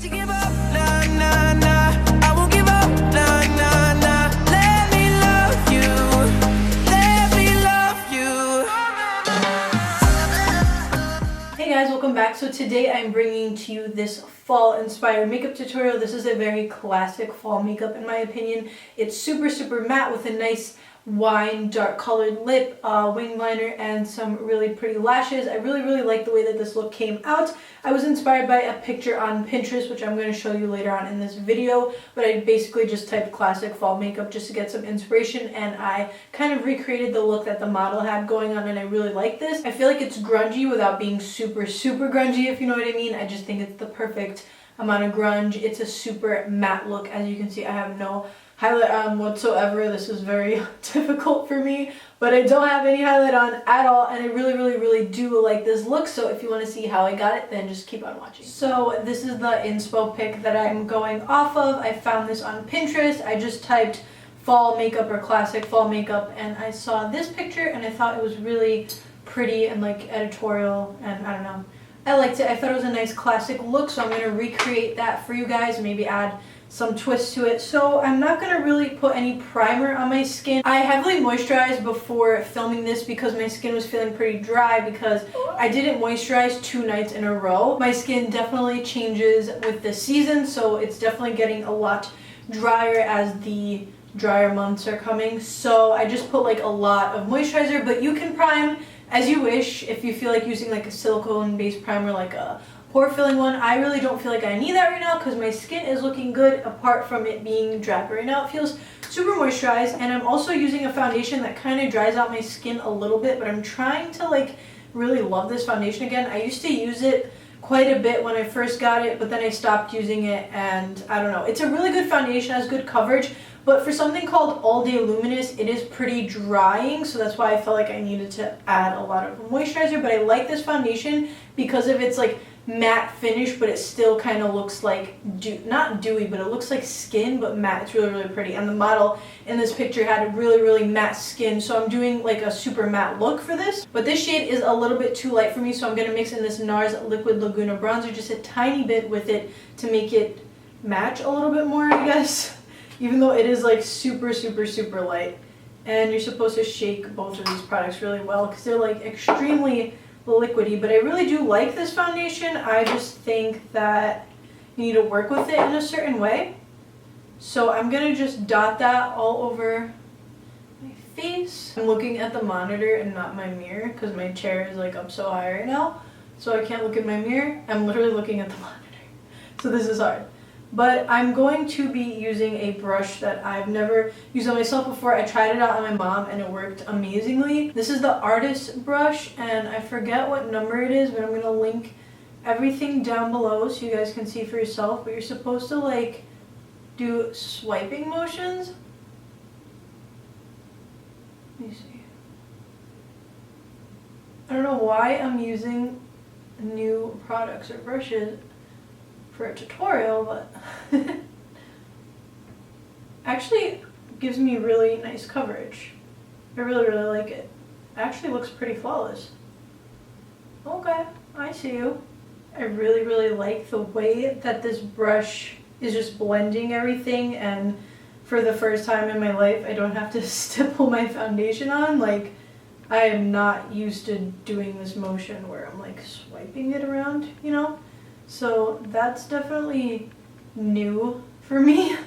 to give up, nah, nah, nah. I won't give up, nah, nah, nah. Let me love you. Let me love you. Hey guys, welcome back. So today I'm bringing to you this fall inspired makeup tutorial. This is a very classic fall makeup in my opinion. It's super matte with a nice wine dark colored lip, wing liner, and some really pretty lashes. I really like the way that this look came out. I was inspired by a picture on Pinterest, which I'm going to show you later on in this video, but I basically just typed classic fall makeup just to get some inspiration, and I kind of recreated the look that the model had going on, and I really like this. I feel like it's grungy without being super grungy, if you know what I mean. I just think it's the perfect amount of grunge. It's a super matte look. As you can see, I have no highlight on whatsoever. This is very difficult for me, but I don't have any highlight on at all, and I really do like this look. So if you want to see how I got it, then just keep on watching. So this is the inspo pic that I'm going off of. I found this on Pinterest. I just typed fall makeup or classic fall makeup, and I saw this picture and I thought it was really pretty and like editorial, and I don't know, I liked it. I thought it was a nice classic look, so I'm going to recreate that for you guys, maybe add some twist to it. So I'm not going to really put any primer on my skin. I heavily moisturized before filming this because my skin was feeling pretty dry because I didn't moisturize 2 nights in a row. My skin definitely changes with the season, so it's definitely getting a lot drier as the drier months are coming. So I just put like a lot of moisturizer, but you can prime as you wish if you feel like using like a silicone based primer, like a pore filling one. I really don't feel like I need that right now because my skin is looking good apart from it being dry. Right now it feels super moisturized, and I'm also using a foundation that kind of dries out my skin a little bit, but I'm trying to like really love this foundation again. I used to use it quite a bit when I first got it, but then I stopped using it, and I don't know. It's a really good foundation, has good coverage, but for something called All Day Luminous, it is pretty drying, so that's why I felt like I needed to add a lot of moisturizer. But I like this foundation because of its like matte finish, but it still kind of looks like not dewy, but it looks like skin, but matte. It's really pretty, and the model in this picture had really matte skin, so I'm doing like a super matte look for this. But this shade is a little bit too light for me, so I'm going to mix in this NARS Liquid Laguna bronzer just a tiny bit with it to make it match a little bit more, I guess, even though it is like super light. And you're supposed to shake both of these products really well because they're like extremely liquidy, but I really do like this foundation. I just think that you need to work with it in a certain way. So I'm gonna just dot that all over my face. I'm looking at the monitor and not my mirror because my chair is like up so high right now, so I can't look at my mirror. I'm literally looking at the monitor, so this is hard. But I'm going to be using a brush that I've never used on myself before. I tried it out on my mom and it worked amazingly. This is the Artist brush, and I forget what number it is, but I'm going to link everything down below so you guys can see for yourself. But you're supposed to like do swiping motions. Let me see. I don't know why I'm using new products or brushes for a tutorial, but actually gives me really nice coverage. I really like it. It actually looks pretty flawless. Okay, I see you. I really like the way that this brush is just blending everything, and for the first time in my life I don't have to stipple my foundation on. Like, I am not used to doing this motion where I'm like swiping it around, you know? So that's definitely new for me,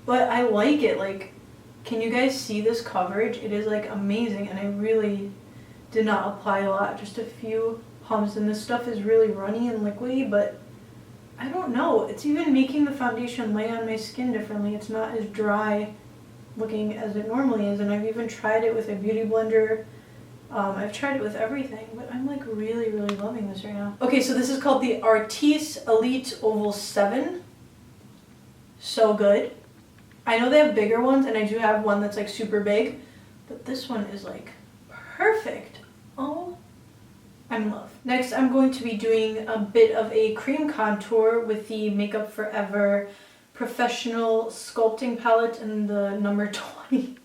but I like it. Like, can you guys see this coverage? It is like amazing, and I really did not apply a lot, just a few pumps, and this stuff is really runny and liquidy, but I don't know, it's even making the foundation lay on my skin differently. It's not as dry looking as it normally is, and I've even tried it with a beauty blender. I've tried it with everything, but I'm like really loving this right now. Okay, so this is called the Artis Elite Oval 7. So good. I know they have bigger ones, and I do have one that's like super big, but this one is like perfect. Oh, I'm in love. Next, I'm going to be doing a bit of a cream contour with the Makeup Forever Professional Sculpting Palette in the number 20.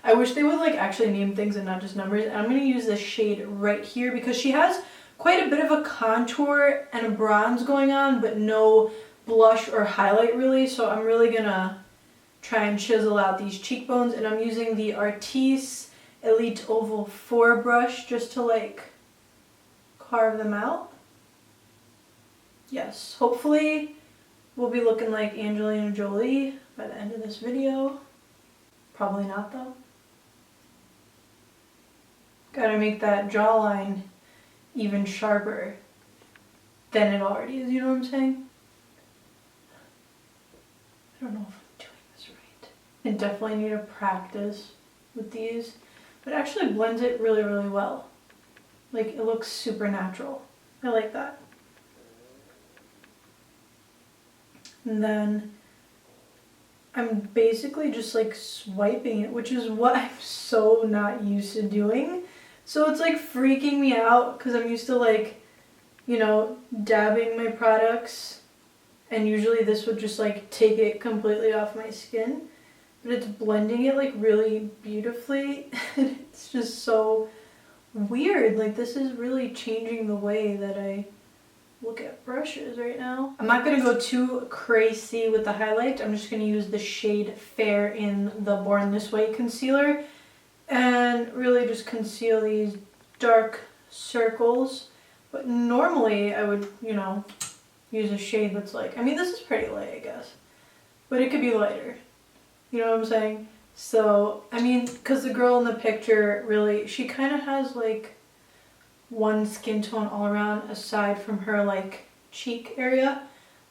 I wish they would like actually name things and not just numbers. And I'm going to use this shade right here because she has quite a bit of a contour and a bronze going on, but no blush or highlight really, so I'm really gonna try and chisel out these cheekbones, and I'm using the Artis Elite Oval 4 brush just to like carve them out. Yes, hopefully we'll be looking like Angelina Jolie by the end of this video. Probably not though. Gotta make that jawline even sharper than it already is, you know what I'm saying? I don't know if I'm doing this right. I definitely need to practice with these, but it actually blends it really, really well. Like, it looks super natural. I like that. And then I'm basically just like swiping it, which is what I'm so not used to doing. So it's like freaking me out because I'm used to like, you know, dabbing my products, and usually this would just like take it completely off my skin, but it's blending it like really beautifully. And it's just so weird. Like, this is really changing the way that I look at brushes right now. I'm not going to go too crazy with the highlight. I'm just going to use the shade Fair in the Born This Way concealer and really just conceal these dark circles. But normally I would, you know, use a shade that's like, I mean, this is pretty light, I guess, but it could be lighter. You know what I'm saying? So, I mean, because the girl in the picture really, she kind of has like one skin tone all around aside from her like cheek area,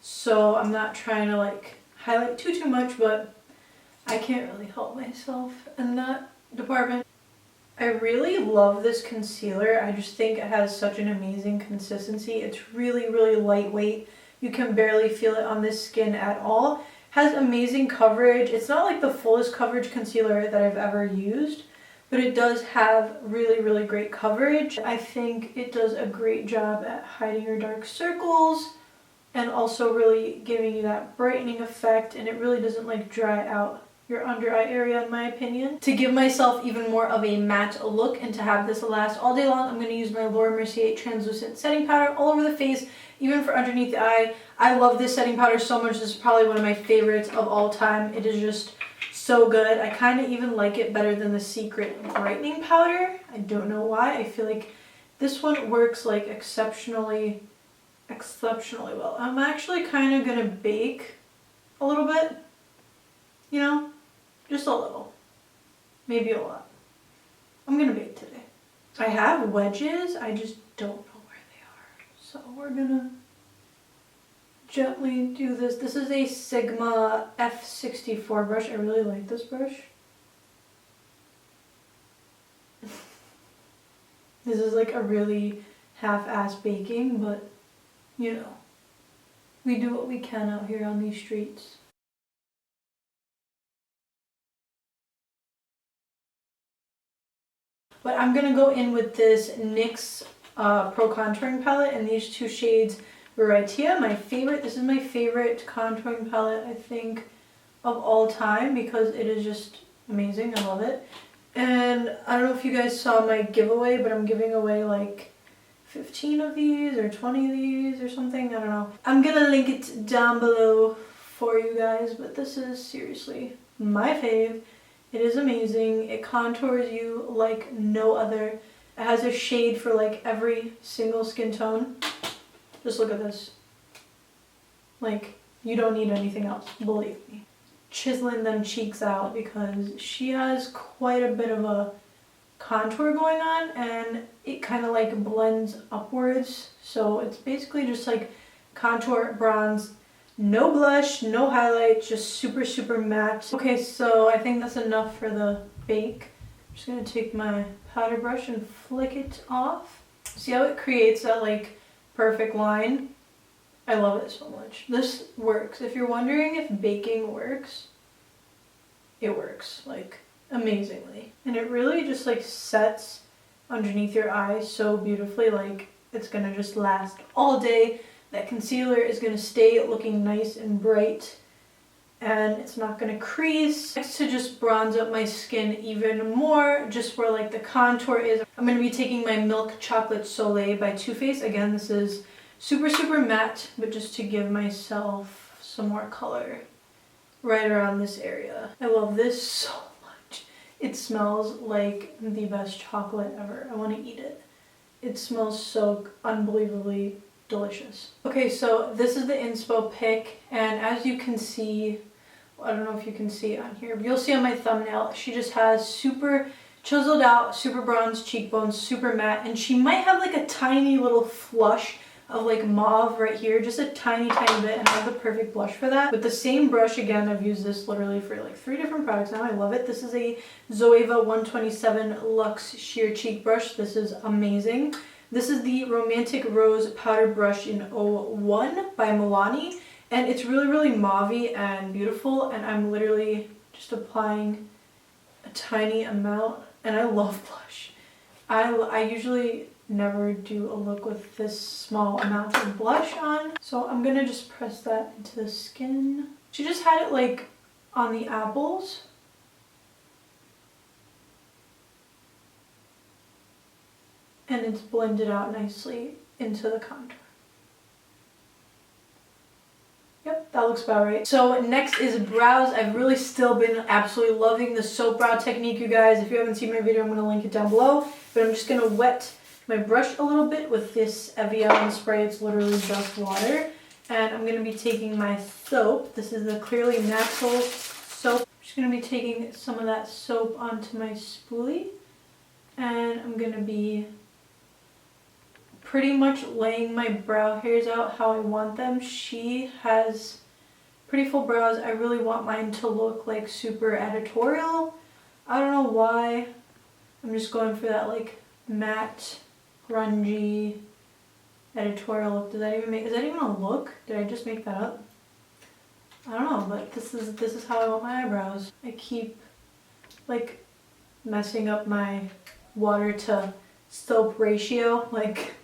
so I'm not trying to like highlight too much, but I can't really help myself in that department. I really love this concealer. I just think it has such an amazing consistency. It's really, really lightweight. You can barely feel it on this skin at all. Has amazing coverage. It's not like the fullest coverage concealer that I've ever used, but it does have really, really great coverage. I think it does a great job at hiding your dark circles and also really giving you that brightening effect, and it really doesn't like dry out your under eye area, in my opinion. To give myself even more of a matte look and to have this last all day long, I'm going to use my Laura Mercier translucent setting powder all over the face, even for underneath the eye. I love this setting powder so much. This is probably one of my favorites of all time. It is just so good. I kind of even like it better than the Secret brightening powder. I don't know why. I feel like this one works like exceptionally well. I'm actually kind of gonna bake a little bit, you know, just a little, maybe a lot. I'm gonna bake today. I have wedges, I just don't know where they are, so we're gonna gently do this. This is a Sigma F64 brush. I really like this brush. This is like a really half-ass baking, but you know, we do what we can out here on these streets. But I'm gonna go in with this NYX Pro Contouring Palette and these two shades Varitia, my favorite. This is my favorite contouring palette, I think, of all time because it is just amazing. I love it. And I don't know if you guys saw my giveaway, but I'm giving away like 15 of these or 20 of these or something. I don't know. I'm gonna link it down below for you guys, but this is seriously my fave. It is amazing. It contours you like no other. It has a shade for like every single skin tone. Just look at this. Like, you don't need anything else, believe me. Chiseling them cheeks out because she has quite a bit of a contour going on and it kind of like blends upwards. So it's basically just like contour, bronze, no blush, no highlight, just super, super matte. Okay, so I think that's enough for the bake. I'm just gonna take my powder brush and flick it off. See how it creates that like perfect line? I love it so much. This works. If you're wondering if baking works, it works like amazingly. And it really just like sets underneath your eye so beautifully. Like, it's gonna just last all day. That concealer is gonna stay looking nice and bright and it's not gonna crease. Next, to just bronze up my skin even more, just where like the contour is, I'm gonna be taking my Milk Chocolate Soleil by Too Faced. Again, this is Super, super matte, but just to give myself some more color right around this area. I love this so much. It smells like the best chocolate ever. I want to eat it. It smells so unbelievably delicious. Okay, so this is the inspo pick, and as you can see, I don't know if you can see it on here, but you'll see on my thumbnail, she just has super chiseled out, super bronze cheekbones, super matte, and she might have like a tiny little flush of like mauve right here, just a tiny bit, and I have the perfect blush for that. With the same brush, again, I've used this literally for like 3 different products now. I love it. This is a Zoeva 127 Luxe Sheer Cheek Brush. This is amazing. This is the Romantic Rose Powder Brush in 01 by Milani, and it's really, really mauvey and beautiful, and I'm literally just applying a tiny amount, and I love blush. I usually never do a look with this small amount of blush on, so I'm gonna just press that into the skin. She just had it like on the apples, and it's blended out nicely into the contour. Yep, that looks about right. So next is brows. I've really still been absolutely loving the soap brow technique, you guys. If you haven't seen my video, I'm gonna link it down below, but I'm just gonna wet my brush a little bit with this Evian spray. It's literally just water, and I'm going to be taking my soap. This is the Clearly Natural soap. I'm just going to be taking some of that soap onto my spoolie, and I'm going to be pretty much laying my brow hairs out how I want them. She has pretty full brows. I really want mine to look like super editorial. I don't know why. I'm just going for that like matte, grungy editorial look. Is that even a look? Did I just make that up? I don't know, but this is how I want my eyebrows. I keep like messing up my water to soap ratio. Like,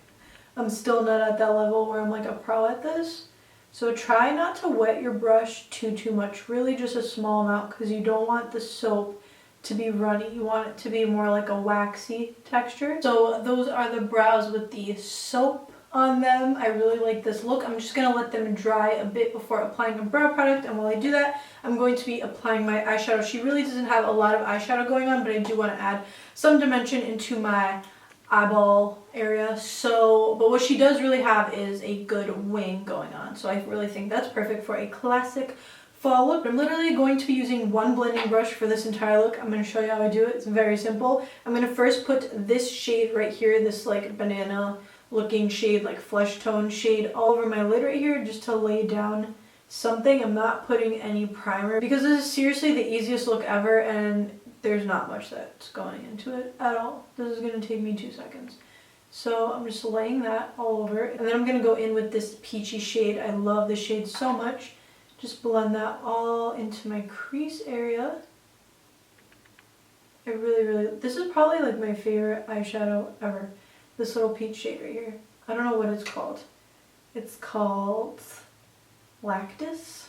I'm still not at that level where I'm like a pro at this. So try not to wet your brush too much. Really just a small amount, because you don't want the soap to be runny. You want it to be more like a waxy texture. So those are the brows with the soap on them. I really like this look. I'm just going to let them dry a bit before applying a brow product, and while I do that, I'm going to be applying my eyeshadow. She really doesn't have a lot of eyeshadow going on, but I do want to add some dimension into my eyeball area. But what she does really have is a good wing going on, so I really think that's perfect for a classic fall look. I'm literally going to be using one blending brush for this entire look. I'm going to show you how I do it. It's very simple. I'm going to first put this shade right here, this like banana looking shade, like flesh tone shade, all over my lid right here, just to lay down something. I'm not putting any primer, because this is seriously the easiest look ever, and there's not much that's going into it at all. This is going to take me 2 seconds. So I'm just laying that all over, and then I'm going to go in with this peachy shade. I love this shade so much. Just blend that all into my crease area. I really, this is probably like my favorite eyeshadow ever. This little peach shade right here. I don't know what it's called. It's called Lactis,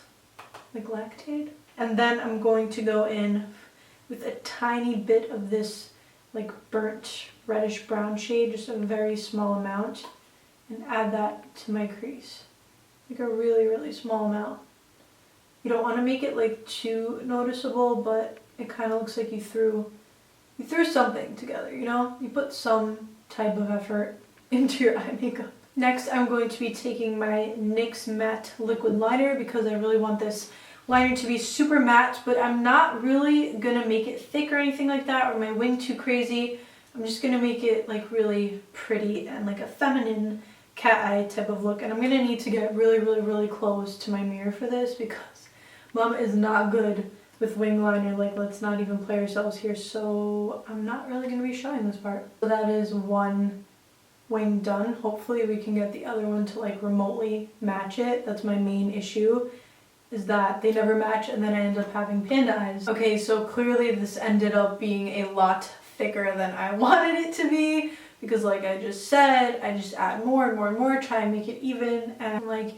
like Lactate. And then I'm going to go in with a tiny bit of this like burnt reddish brown shade, just a very small amount, and add that to my crease. Like a really small amount. You don't want to make it like too noticeable, but it kind of looks like you threw something together, you know? You put some type of effort into your eye makeup. Next, I'm going to be taking my NYX Matte Liquid Liner, because I really want this liner to be super matte, but I'm not really gonna make it thick or anything like that, or my wing too crazy. I'm just gonna make it like really pretty and like a feminine cat eye type of look. And I'm gonna need to get really close to my mirror for this, because Mom is not good with wing liner. Like, let's not even play ourselves here. So I'm not really going to be showing this part. So that is one wing done. Hopefully we can get the other one to like remotely match it. That's my main issue, is that they never match, and then I end up having panda eyes. Okay, so clearly this ended up being a lot thicker than I wanted it to be, because like I just said, I just add more and more, try and make it even, and like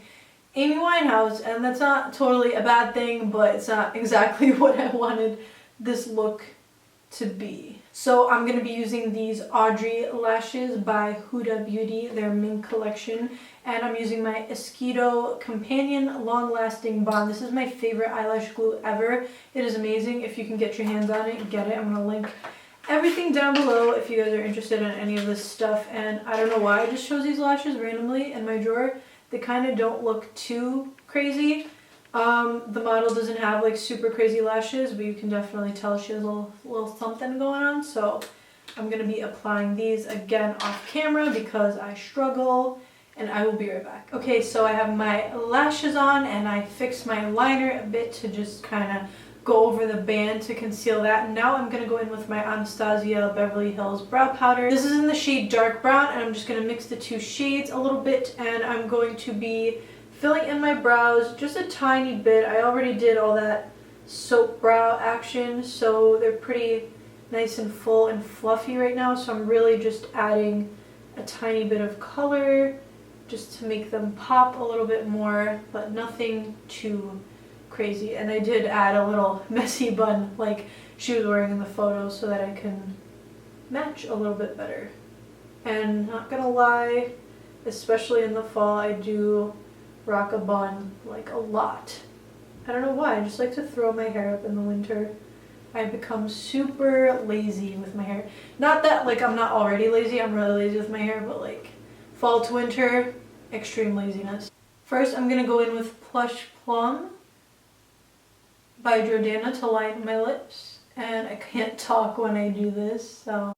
Amy Winehouse, and that's not totally a bad thing, but it's not exactly what I wanted this look to be. So I'm going to be using these Audrey lashes by Huda Beauty, their Mink collection. And I'm using my Esquito Companion Long Lasting Bond. This is my favorite eyelash glue ever. It is amazing. If you can get your hands on it, get it. I'm going to link everything down below if you guys are interested in any of this stuff. And I don't know why I just chose these lashes randomly in my drawer. They kind of don't look too crazy. The model doesn't have like super crazy lashes, but you can definitely tell she has a little something going on. So I'm going to be applying these again off camera because I struggle, and I will be right back. Okay, so I have my lashes on and I fixed my liner a bit to just kind of go over the band to conceal that. And now I'm going to go in with my Anastasia Beverly Hills brow powder. This is in the shade dark brown, and I'm just going to mix the two shades a little bit, and I'm going to be filling in my brows just a tiny bit. I already did all that soap brow action, so they're pretty nice and full and fluffy right now. So I'm really just adding a tiny bit of color just to make them pop a little bit more, but nothing too crazy. And I did add a little messy bun like she was wearing in the photo so that I can match a little bit better. And not gonna lie, especially in the fall, I do rock a bun like a lot. I don't know why, I just like to throw my hair up in the winter. I become super lazy with my hair. Not that like I'm not already lazy, I'm really lazy with my hair, but like fall to winter, extreme laziness. First I'm gonna go in with Plush Plum by Dona to line my lips, and I can't talk when I do this, so.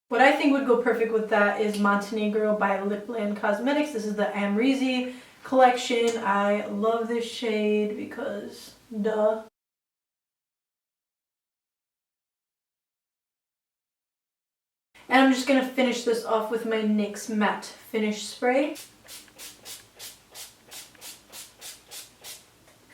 What I think would go perfect with that is Montenegro by Lipland Cosmetics. This is the Amrezy collection. I love this shade because duh. And I'm just going to finish this off with my NYX Matte Finish Spray.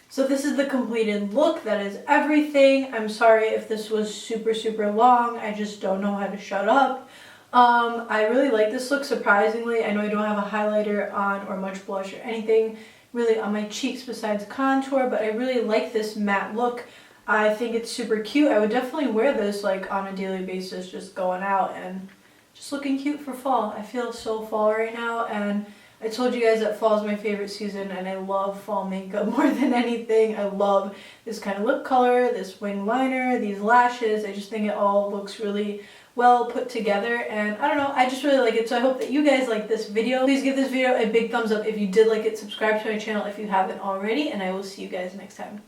So this is the completed look. That is everything. I'm sorry if this was super long. I just don't know how to shut up. I really like this look, surprisingly. I know I don't have a highlighter on or much blush or anything really on my cheeks besides contour, but I really like this matte look. I think it's super cute. I would definitely wear this like on a daily basis, just going out and just looking cute for fall. I feel so fall right now, and I told you guys that fall is my favorite season, and I love fall makeup more than anything. I love this kind of lip color, this wing liner, these lashes. I just think it all looks really well put together, and I don't know, I just really like it. So I hope that you guys like this video. Please give this video a big thumbs up if you did like it. Subscribe to my channel if you haven't already, and I will see you guys next time.